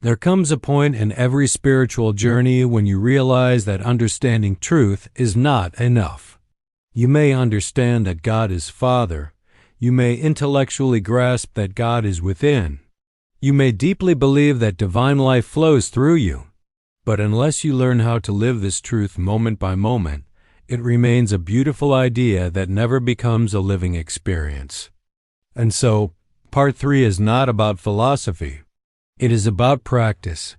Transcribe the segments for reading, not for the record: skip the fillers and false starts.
There comes a point in every spiritual journey when you realize that understanding truth is not enough. You may understand that God is Father. You may intellectually grasp that God is within. You may deeply believe that divine life flows through you. But unless you learn how to live this truth moment by moment, it remains a beautiful idea that never becomes a living experience. And so, part 3 is not about philosophy. It is about practice.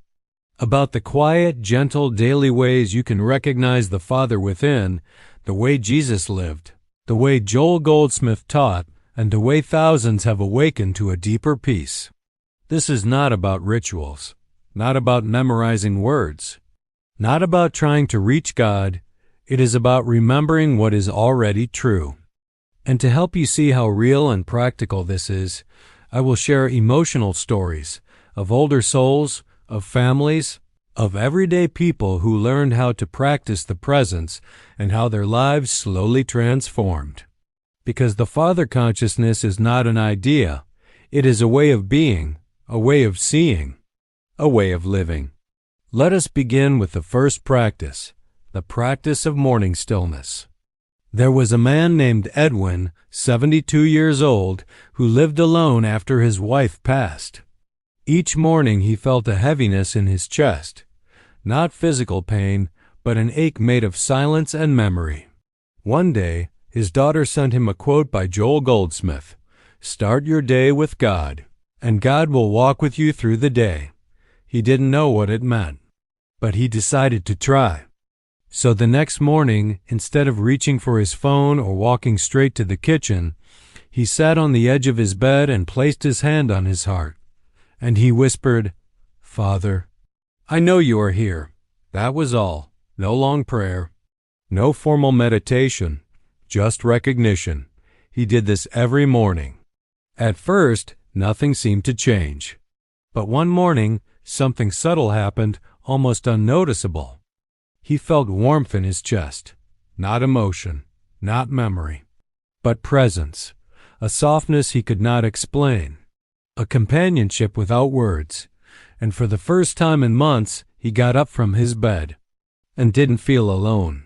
About the quiet, gentle, daily ways you can recognize the Father within, the way Jesus lived, the way Joel Goldsmith taught, and the way thousands have awakened to a deeper peace. This is not about rituals, not about memorizing words, not about trying to reach God. It is about remembering what is already true. And to help you see how real and practical this is, I will share emotional stories of older souls, of families, of everyday people who learned how to practice the presence and how their lives slowly transformed. Because the Father consciousness is not an idea, it is a way of being, a way of seeing, a way of living. Let us begin with the first practice, the practice of morning stillness. There was a man named Edwin, 72 years old, who lived alone after his wife passed. Each morning he felt a heaviness in his chest, not physical pain, but an ache made of silence and memory. One day, his daughter sent him a quote by Joel Goldsmith, "Start your day with God, and God will walk with you through the day." He didn't know what it meant, but he decided to try. So the next morning, instead of reaching for his phone or walking straight to the kitchen, he sat on the edge of his bed and placed his hand on his heart. And he whispered, "Father, I know you are here." That was all. No long prayer, no formal meditation, just recognition. He did this every morning. At first, nothing seemed to change. But one morning, something subtle happened, almost unnoticeable. He felt warmth in his chest, not emotion, not memory, but presence, a softness he could not explain, a companionship without words. And for the first time in months, he got up from his bed and didn't feel alone.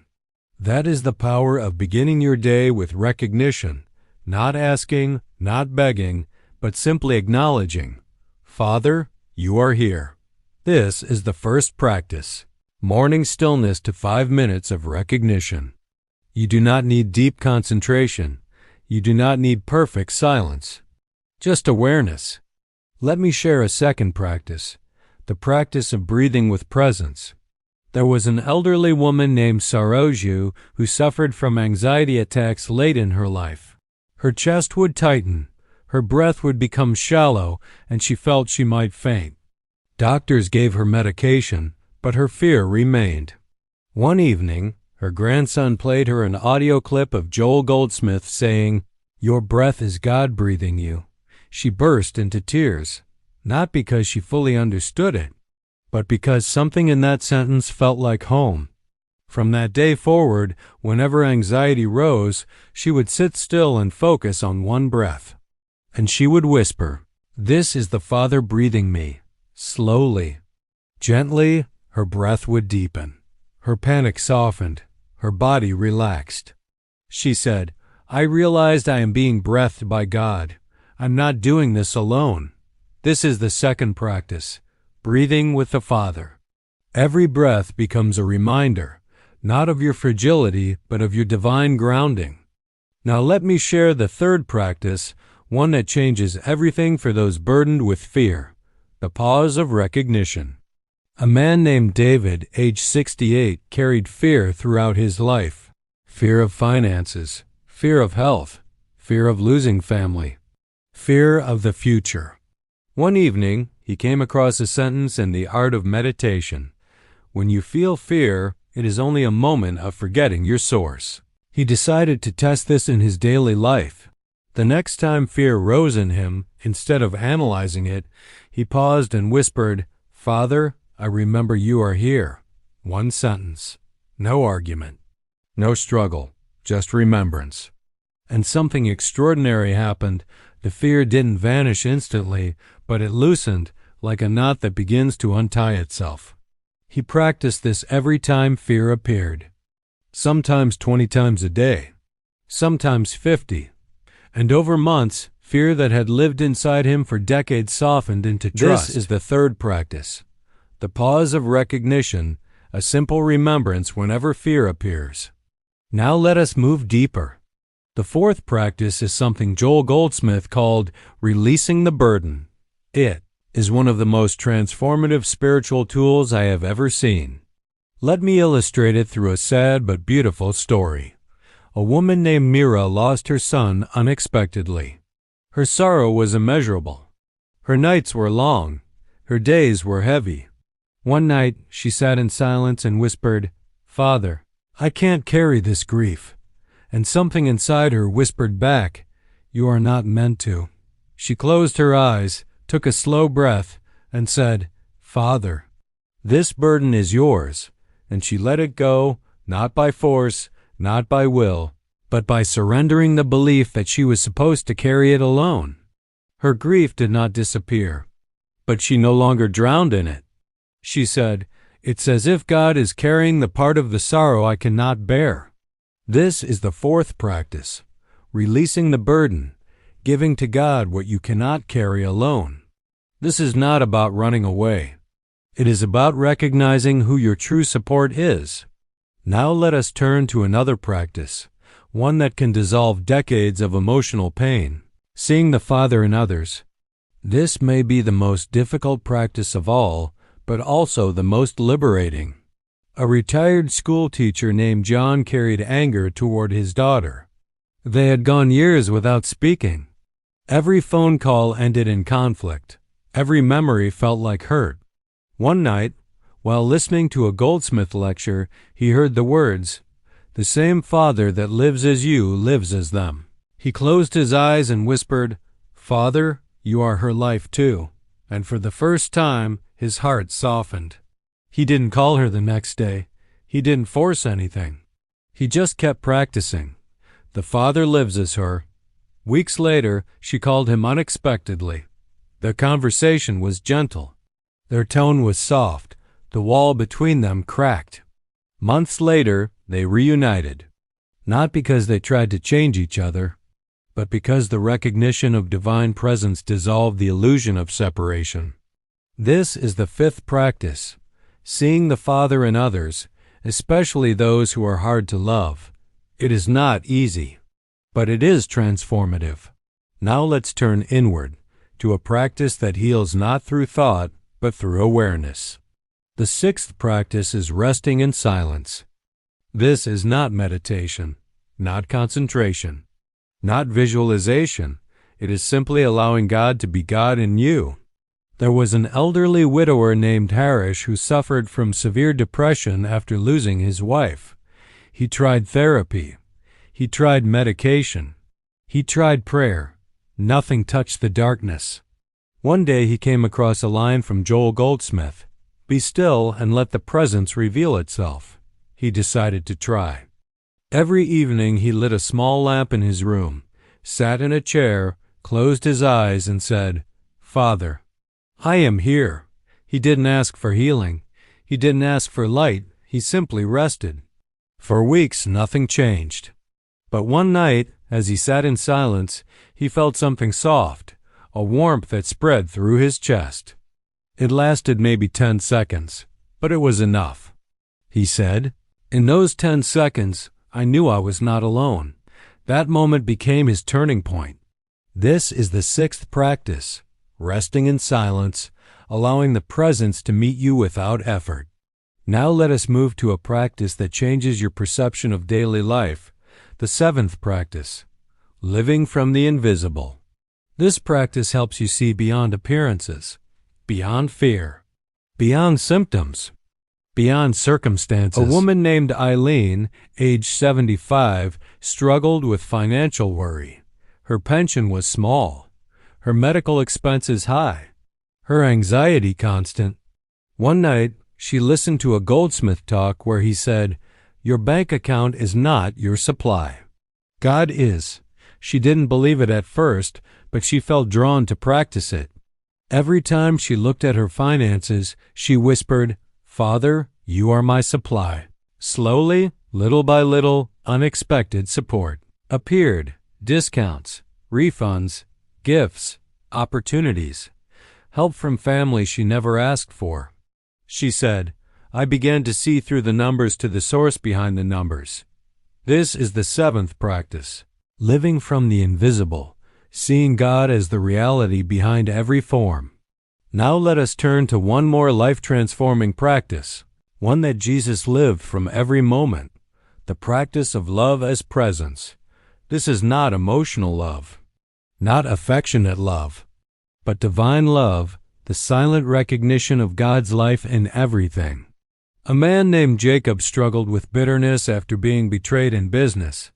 That is the power of beginning your day with recognition, not asking, not begging, but simply acknowledging, "Father, you are here." This is the first practice, morning stillness to 5 minutes of recognition. You do not need deep concentration. You do not need perfect silence, just awareness. Let me share a second practice, the practice of breathing with presence. There was an elderly woman named Saroju who suffered from anxiety attacks late in her life. Her chest would tighten, her breath would become shallow, and she felt she might faint. Doctors gave her medication, but her fear remained. One evening, her grandson played her an audio clip of Joel Goldsmith saying, "Your breath is God breathing you." She burst into tears, not because she fully understood it, but because something in that sentence felt like home. From that day forward, whenever anxiety rose, she would sit still and focus on one breath. And she would whisper, "This is the Father breathing me." Slowly, gently, her breath would deepen. Her panic softened. Her body relaxed. She said, "I realized I am being breathed by God. I'm not doing this alone." This is the second practice, breathing with the Father. Every breath becomes a reminder, not of your fragility, but of your divine grounding. Now let me share the third practice, one that changes everything for those burdened with fear, the pause of recognition. A man named David, age 68, carried fear throughout his life. Fear of finances, fear of health, fear of losing family, fear of the future. One evening, he came across a sentence in The Art of Meditation. When you feel fear, it is only a moment of forgetting your source. He decided to test this in his daily life. The next time fear rose in him, instead of analyzing it, he paused and whispered, "Father, I remember you are here." One sentence. No argument. No struggle. Just remembrance. And something extraordinary happened. The fear didn't vanish instantly, but it loosened, like a knot that begins to untie itself. He practiced this every time fear appeared, sometimes 20 times a day, sometimes 50, and over months, fear that had lived inside him for decades softened into trust. This is the third practice, the pause of recognition, a simple remembrance whenever fear appears. Now let us move deeper. The fourth practice is something Joel Goldsmith called releasing the burden. It is one of the most transformative spiritual tools I have ever seen. Let me illustrate it through a sad but beautiful story. A woman named Mira lost her son unexpectedly. Her sorrow was immeasurable. Her nights were long. Her days were heavy. One night, she sat in silence and whispered, "Father, I can't carry this grief." And something inside her whispered back, "You are not meant to." She closed her eyes, took a slow breath, and said, "Father, this burden is yours." And she let it go, not by force, not by will, but by surrendering the belief that she was supposed to carry it alone. Her grief did not disappear, but she no longer drowned in it. She said, "It's as if God is carrying the part of the sorrow I cannot bear." This is the fourth practice, releasing the burden, giving to God what you cannot carry alone. This is not about running away. It is about recognizing who your true support is. Now let us turn to another practice, one that can dissolve decades of emotional pain, seeing the Father in others. This may be the most difficult practice of all, but also the most liberating. A retired school teacher named John carried anger toward his daughter. They had gone years without speaking. Every phone call ended in conflict. Every memory felt like hurt. One night, while listening to a Goldsmith lecture, he heard the words, "The same Father that lives as you lives as them." He closed his eyes and whispered, "Father, you are her life too." And for the first time, his heart softened. He didn't call her the next day. He didn't force anything. He just kept practicing. The Father lives as her. Weeks later, she called him unexpectedly. Their conversation was gentle. Their tone was soft. The wall between them cracked. Months later, they reunited. Not because they tried to change each other, but because the recognition of divine presence dissolved the illusion of separation. This is the fifth practice, seeing the Father in others, especially those who are hard to love. It is not easy, but it is transformative. Now let's turn inward to a practice that heals not through thought, but through awareness. The sixth practice is resting in silence. This is not meditation, not concentration, not visualization. It is simply allowing God to be God in you. There was an elderly widower named Harish who suffered from severe depression after losing his wife. He tried therapy. He tried medication. He tried prayer. Nothing touched the darkness. One day he came across a line from Joel Goldsmith, "Be still and let the presence reveal itself." He decided to try. Every evening he lit a small lamp in his room, sat in a chair, closed his eyes, and said, "Father, I am here." He didn't ask for healing. He didn't ask for light. He simply rested. For weeks, nothing changed. But one night, as he sat in silence, he felt something soft, a warmth that spread through his chest. It lasted maybe 10 seconds, but it was enough. He said, "In those 10 seconds, I knew I was not alone." That moment became his turning point. This is the sixth practice, resting in silence, allowing the presence to meet you without effort. Now let us move to a practice that changes your perception of daily life, the seventh practice, living from the invisible. This practice helps you see beyond appearances, beyond fear, beyond symptoms, beyond circumstances. A woman named Eileen, age 75, struggled with financial worry. Her pension was small, her medical expenses high, her anxiety constant. One night, she listened to a Goldsmith talk where he said, "Your bank account is not your supply. God is." She didn't believe it at first, but she felt drawn to practice it. Every time she looked at her finances, she whispered, "Father, you are my supply." Slowly, little by little, unexpected support appeared. Discounts, refunds, gifts, opportunities, help from family she never asked for. She said, "I began to see through the numbers to the source behind the numbers." This is the seventh practice, living from the invisible, seeing God as the reality behind every form. Now let us turn to one more life-transforming practice, one that Jesus lived from every moment, the practice of love as presence. This is not emotional love, not affectionate love, but divine love, the silent recognition of God's life in everything. A man named Jacob struggled with bitterness after being betrayed in business.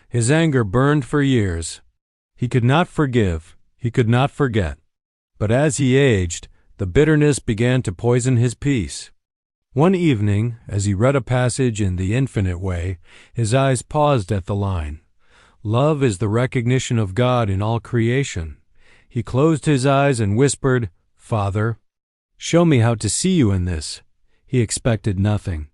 His anger burned for years. He could not forgive, he could not forget. But as he aged, the bitterness began to poison his peace. One evening, as he read a passage in the Infinite Way, his eyes paused at the line, "Love is the recognition of God in all creation." He closed his eyes and whispered, "Father, show me how to see you in this." He expected nothing.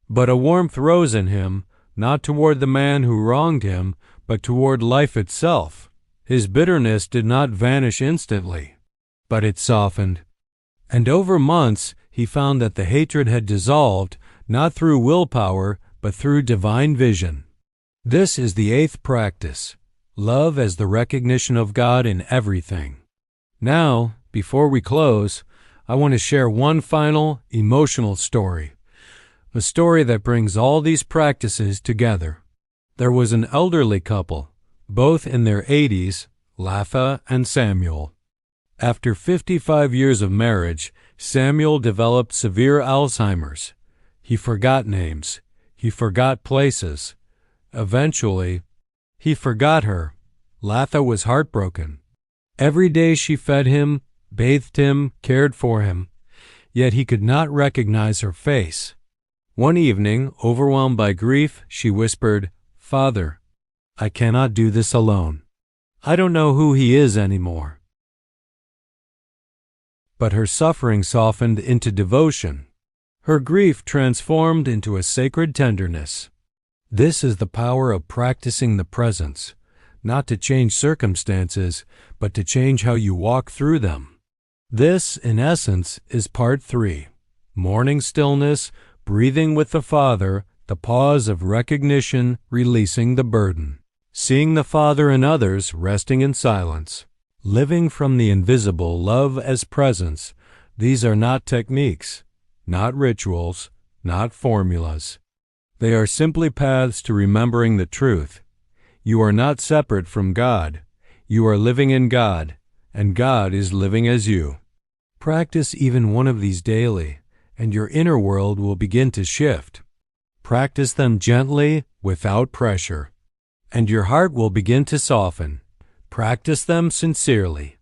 But a warmth rose in him, not toward the man who wronged him, but toward life itself. His bitterness did not vanish instantly, but it softened. And over months, he found that the hatred had dissolved, not through willpower, but through divine vision. This is the eighth practice, love as the recognition of God in everything. Now, before we close, I want to share one final emotional story, a story that brings all these practices together. There was an elderly couple, both in their 80s, Latha and Samuel. After 55 years of marriage, Samuel developed severe Alzheimer's. He forgot names. He forgot places. Eventually, he forgot her. Latha was heartbroken. Every day she fed him, bathed him, cared for him, yet he could not recognize her face. One evening, overwhelmed by grief, she whispered, "Father, I cannot do this alone. I don't know who he is anymore." But her suffering softened into devotion. Her grief transformed into a sacred tenderness. This is the power of practicing the presence, not to change circumstances, but to change how you walk through them. This, in essence, is part 3, morning stillness, breathing with the Father, the pause of recognition, releasing the burden, seeing the Father in others, resting in silence, living from the invisible, love as presence. These are not techniques, not rituals, not formulas. They are simply paths to remembering the truth. You are not separate from God. You are living in God, and God is living as you. Practice even one of these daily, and your inner world will begin to shift. Practice them gently, without pressure, and your heart will begin to soften. Practice them sincerely.